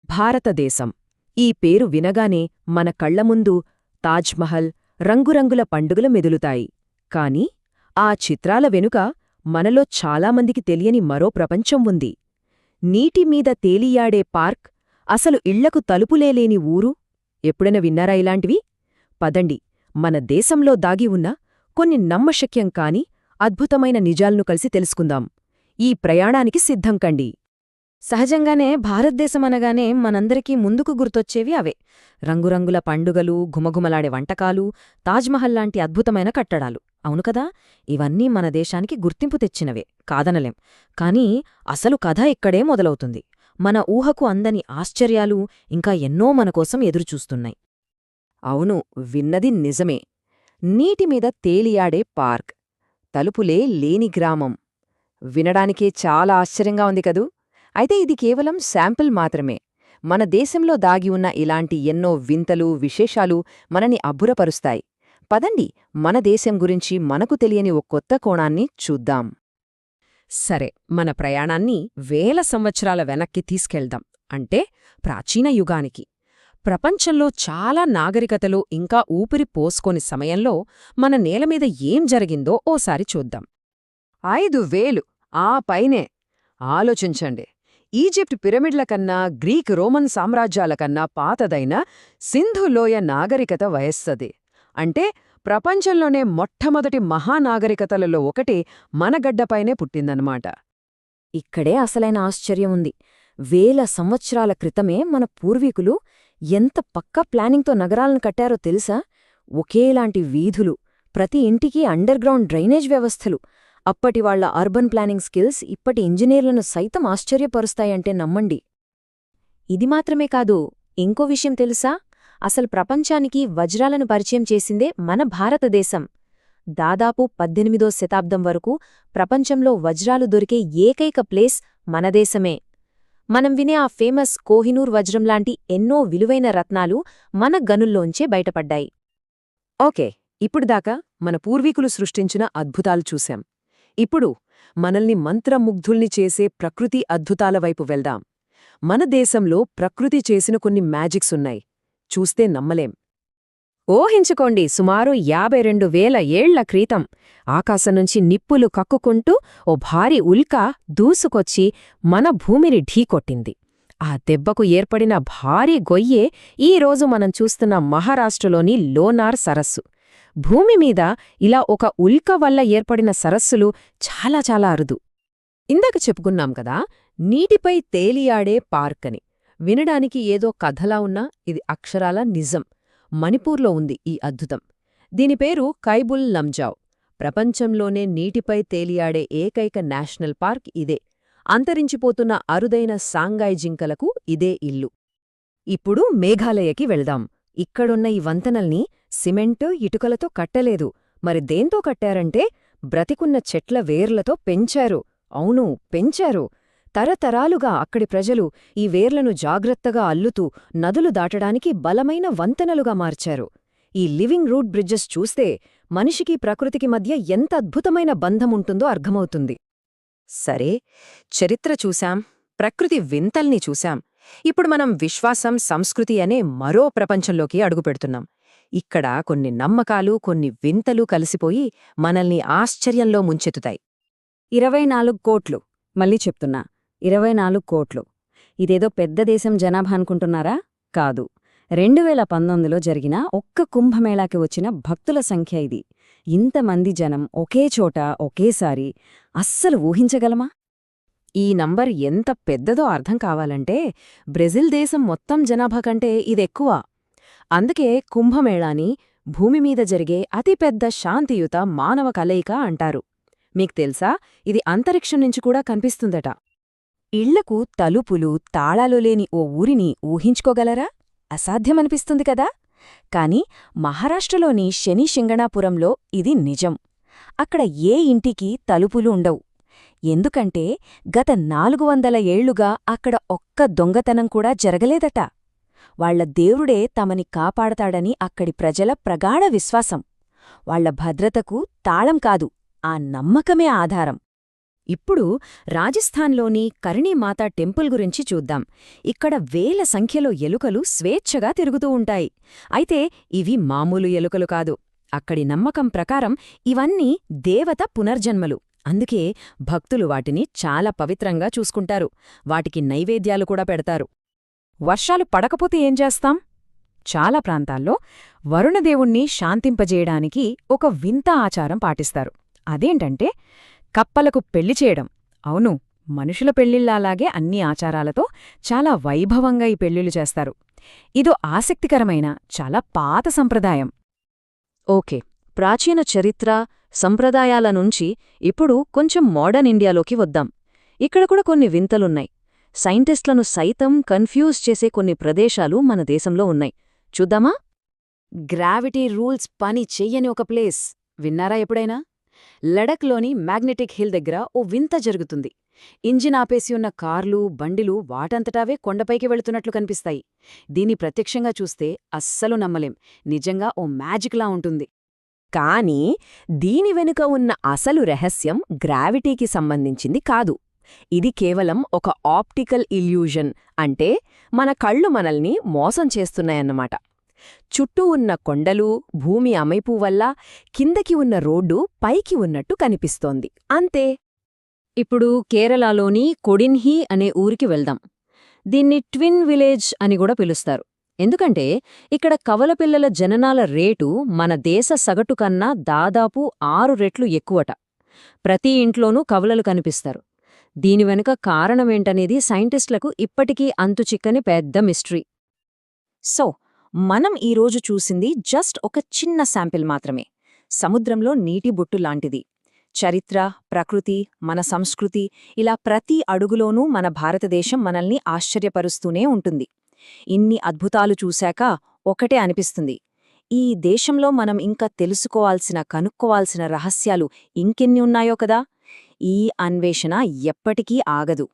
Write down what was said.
భారతదేశం ఈ పేరు వినగానే మన కళ్లముందు తాజ్మహల్ రంగురంగుల పండుగలు మెదులుతాయి. కాని ఆ చిత్రాల వెనుక మనలో చాలామందికి తెలియని మరో ప్రపంచం ఉంది. నీటిమీద తేలియాడే పార్క్, అసలు ఇళ్లకు తలుపులేలేని ఊరు. ఎప్పుడైనా విన్నారా ఇలాంటివి? పదండి, మన దేశంలో దాగి ఉన్న కొన్ని నమ్మశక్యం కాని అద్భుతమైన నిజాలను కలిసి తెలుసుకుందాం. ఈ ప్రయాణానికి సిద్ధం కండి. సహజంగానే భారతదేశం అనగానే మనందరికీ ముందుకు గుర్తొచ్చేవి అవే. రంగురంగుల పండుగలు, ఘుమఘుమలాడే వంటకాలు, తాజ్మహల్ లాంటి అద్భుతమైన కట్టడాలు. అవును కదా, ఇవన్నీ మన దేశానికి గుర్తింపు తెచ్చినవే, కాదనలేం. కానీ అసలు కథ ఇక్కడే మొదలవుతుంది. మన ఊహకు అందని ఆశ్చర్యాలు ఇంకా ఎన్నో మనకోసం ఎదురుచూస్తున్నాయి. అవును, విన్నది నిజమే. నీటిమీద తేలియాడే పార్క్, తలుపులే లేని గ్రామం. వినడానికే చాలా ఆశ్చర్యంగా ఉంది కదూ. అయితే ఇది కేవలం శాంపిల్ మాత్రమే. మన దేశంలో దాగి ఉన్న ఇలాంటి ఎన్నో వింతలు, విశేషాలు మనని అబ్బురపరుస్తాయి. పదండి, మన దేశం గురించి మనకు తెలియని ఓ కొత్త కోణాన్ని చూద్దాం. సరే, మన ప్రయాణాన్ని వేల సంవత్సరాల వెనక్కి తీసుకెళ్దాం. అంటే ప్రాచీన యుగానికి. ప్రపంచంలో చాలా నాగరికతలు ఇంకా ఊపిరి పోసుకొని సమయంలో మన నేలమీద ఏం జరిగిందో ఓసారి చూద్దాం. 5000 ఆ పైనే ఆలోచించండి. ఈజిప్ట్ పిరమిడ్ల కన్నా, గ్రీక్ రోమన్ సామ్రాజ్యాల కన్నా పాతదైన సింధులోయ నాగరికత వయస్సది. అంటే ప్రపంచంలోనే మొట్టమొదటి మహానాగరికతలలో ఒకటి మన గడ్డపైనే పుట్టిందన్నమాట. ఇక్కడే అసలైన ఆశ్చర్యం ఉంది. వేల సంవత్సరాల క్రితమే మన పూర్వీకులు ఎంత పక్కా ప్లానింగ్తో నగరాలను కట్టారో తెలుసా? ఒకేలాంటి వీధులు, ప్రతి ఇంటికి అండర్గ్రౌండ్ డ్రైనేజ్ వ్యవస్థలు. అప్పటివాళ్ల అర్బన్ ప్లానింగ్ స్కిల్స్ ఇప్పటి ఇంజనీర్లను సైతం ఆశ్చర్యపరుస్తాయంటే నమ్మండి. ఇది మాత్రమే కాదు, ఇంకో విషయం తెలుసా? అసలు ప్రపంచానికి వజ్రాలను పరిచయం చేసిందే మన భారతదేశం. దాదాపు 18వ శతాబ్దం వరకు ప్రపంచంలో వజ్రాలు దొరికే ఏకైక ప్లేస్ మన దేశమే. మనం వినే ఆ ఫేమస్ కోహినూర్ వజ్రం లాంటి ఎన్నో విలువైన రత్నాలు మన గనుల్లోంచే బయటపడ్డాయి. ఓకే, ఇప్పుడుదాకా మన పూర్వీకులు సృష్టించిన అద్భుతాలు చూశాం. ఇప్పుడు మనల్ని మంత్రముగ్ధుల్ని చేసే ప్రకృతి అద్భుతాల వైపు వెళ్దాం. మన దేశంలో ప్రకృతి చేసిన కొన్ని మ్యాజిక్స్ ఉన్నాయి, చూస్తే నమ్మలేం. ఊహించుకోండి, సుమారు 52,000 ఏళ్ల క్రితం ఆకాశం నుంచి నిప్పులు కక్కుకుంటూ ఓ భారీ ఉల్క దూసుకొచ్చి మన భూమిని ఢీకొట్టింది. ఆ దెబ్బకు ఏర్పడిన భారీ గొయ్యే ఈరోజు మనం చూస్తున్న మహారాష్ట్రలోని లోనార్ సరస్సు. భూమిమీద ఇలా ఒక ఉల్క వల్ల ఏర్పడిన సరస్సులు చాలా చాలా అరుదు. ఇందాక చెప్పుకున్నాం కదా, నీటిపై తేలియాడే పార్క్ అని. వినడానికి ఏదో కథలా ఉన్నా ఇది అక్షరాల నిజం. మణిపూర్లో ఉంది ఈ అద్భుతం. దీని పేరు కైబుల్ లంజావ్. ప్రపంచంలోనే నీటిపై తేలియాడే ఏకైక నేషనల్ పార్క్ ఇదే. అంతరించిపోతున్న అరుదైన సాంగాయ్ జింకలకు ఇదే ఇల్లు. ఇప్పుడు మేఘాలయకి వెళ్దాం. ఇక్కడున్న ఈ వంతెనల్ని సిమెంటు, ఇటుకలతో కట్టలేదు. మరి దేంతో కట్టారంటే బ్రతికున్న చెట్ల వేర్లతో పెంచారు. అవును, పెంచారు. తరతరాలుగా అక్కడి ప్రజలు ఈ వేర్లను జాగ్రత్తగా అల్లుతూ నదులు దాటడానికి బలమైన వంతెనలుగా మార్చారు. ఈ లివింగ్ రూట్ బ్రిడ్జెస్ చూస్తే మనిషికి ప్రకృతికి మధ్య ఎంత అద్భుతమైన బంధముంటుందో అర్థమవుతుంది. సరే, చరిత్ర చూశాం, ప్రకృతి వింతల్ని చూశాం. ఇప్పుడు మనం విశ్వాసం, సంస్కృతి అనే మరో ప్రపంచంలోకి అడుగుపెడుతున్నాం. ఇక్కడ కొన్ని నమ్మకాలు, కొన్ని వింతలు కలిసిపోయి మనల్ని ఆశ్చర్యంలో ముంచెత్తుతాయి. 24 కోట్లు, మళ్ళీ చెప్తున్నా, 24 కోట్లు. ఇదేదో పెద్ద దేశం జనాభా అనుకుంటున్నారా? కాదు. 2019లో జరిగిన ఒక్క కుంభమేళాకి వచ్చిన భక్తుల సంఖ్య ఇది. ఇంతమంది జనం ఒకే చోట ఒకేసారి అస్సలు ఊహించగలమా? ఈ నంబర్ ఎంత పెద్దదో అర్థం కావాలంటే బ్రెజిల్ దేశం మొత్తం జనాభా కంటే ఇదెక్కువ. అందుకే కుంభమేళాని భూమిమీద జరిగే అతిపెద్ద శాంతియుత మానవ కలయిక అంటారు. మీకు తెలుసా, ఇది అంతరిక్షం నుంచి కూడా కనిపిస్తుందట. ఇళ్లకు తలుపులు, తాళాలు లేని ఓ ఊరిని ఊహించుకోగలరా? అసాధ్యమనిపిస్తుంది కదా. కాని మహారాష్ట్రలోని శనిశింగణాపురంలో ఇది నిజం. అక్కడ ఏ ఇంటికి తలుపులు ఉండవు. ఎందుకంటే గత 400 ఏళ్లుగా అక్కడ ఒక్క దొంగతనం కూడా జరగలేదట. వాళ్ల దేవుడే తమని కాపాడతాడని అక్కడి ప్రజల ప్రగాఢ విశ్వాసం. వాళ్ల భద్రతకు తాళం కాదు, ఆ నమ్మకమే ఆధారం. ఇప్పుడు రాజస్థాన్లోని కరిణీమాతా టెంపుల్ గురించి చూద్దాం. ఇక్కడ వేల సంఖ్యలో ఎలుకలు స్వేచ్ఛగా తిరుగుతూ ఉంటాయి. అయితే ఇవి మామూలు ఎలుకలు కాదు. అక్కడి నమ్మకం ప్రకారం ఇవన్నీ దేవత పునర్జన్మలు. అందుకే భక్తులు వాటిని చాలా పవిత్రంగా చూసుకుంటారు. వాటికి నైవేద్యాలు కూడా పెడతారు. వర్షాలు పడకపోతే ఏం చేస్తాం? చాలా ప్రాంతాల్లో వరుణదేవుణ్ణి శాంతింపజేయడానికి ఒక వింత ఆచారం పాటిస్తారు. అదేంటంటే కప్పలకు పెళ్లి చేయడం. అవును, మనుషుల పెళ్లిళ్లాలాగే అన్ని ఆచారాలతో చాలా వైభవంగా ఈ పెళ్లిళ్లు చేస్తారు. ఇదో ఆసక్తికరమైన చాలా పాత సంప్రదాయం. ఓకే, ప్రాచీన చరిత్ర, సంప్రదాయాల నుంచి ఇప్పుడు కొంచెం మోడర్న్ ఇండియాలోకి వద్దాం. ఇక్కడ కూడా కొన్ని వింతలున్నాయి. సైంటిస్టులను సైతం కన్ఫ్యూజ్ చేసే కొన్ని ప్రదేశాలు మన దేశంలో ఉన్నాయి. చూద్దామా? గ్రావిటీ రూల్స్ పని చెయ్యని ఒక ప్లేస్ విన్నారా ఎప్పుడైనా? లడఖ్లోని మ్యాగ్నెటిక్ హిల్ దగ్గర ఓ వింత జరుగుతుంది. ఇంజిన్ ఆపేసి ఉన్న కార్లు, బండిలు వాటంతటావే కొండపైకి వెళుతున్నట్లు కనిపిస్తాయి. దీన్ని ప్రత్యక్షంగా చూస్తే అస్సలు నమ్మలేం. నిజంగా ఓ మ్యాజిక్లా ఉంటుంది. కానీ దీని వెనుక ఉన్న అసలు రహస్యం గ్రావిటీకి సంబంధించింది కాదు. ఇది కేవలం ఒక ఆప్టికల్ ఇల్యూజన్, అంటే మన కళ్ళు మనల్ని మోసం చేస్తున్నాయన్నమాట. చుట్టూ ఉన్న కొండలు, భూమి అమైపు వల్ల కిందకి ఉన్న రోడ్డు పైకి ఉన్నట్టు కనిపిస్తోంది, అంతే. ఇప్పుడు కేరళలోని కొడిన్హి అనే ఊరికి వెళ్దాం. దీన్ని ట్విన్ విలేజ్ అని కూడా పిలుస్తారు. ఎందుకంటే ఇక్కడ కవలపిల్లల జననాల రేటు మన దేశ సగటు కన్నా దాదాపు 6 రెట్లు ఎక్కువట. ప్రతి ఇంట్లోనూ కవలలు కనిపిస్తారు. దీని వెనుక కారణమేంటనేది సైంటిస్టులకు ఇప్పటికీ అంతుచిక్కని పెద్ద మిస్టరీ. సో మనం ఈరోజు చూసింది జస్ట్ ఒక చిన్న శాంపిల్ మాత్రమే. సముద్రంలో నీటి బొట్టు లాంటిది. చరిత్ర, ప్రకృతి, మన సంస్కృతి, ఇలా ప్రతి అడుగులోనూ మన భారతదేశం మనల్ని ఆశ్చర్యపరుస్తూనే ఉంటుంది. ఇన్ని అద్భుతాలు చూశాక ఒకటే అనిపిస్తుంది, ఈ దేశంలో మనం ఇంకా తెలుసుకోవాల్సిన, కనుక్కోవాల్సిన రహస్యాలు ఇంకెన్ని ఉన్నాయో కదా. ఈ అన్వేషణ ఎప్పటికీ ఆగదు.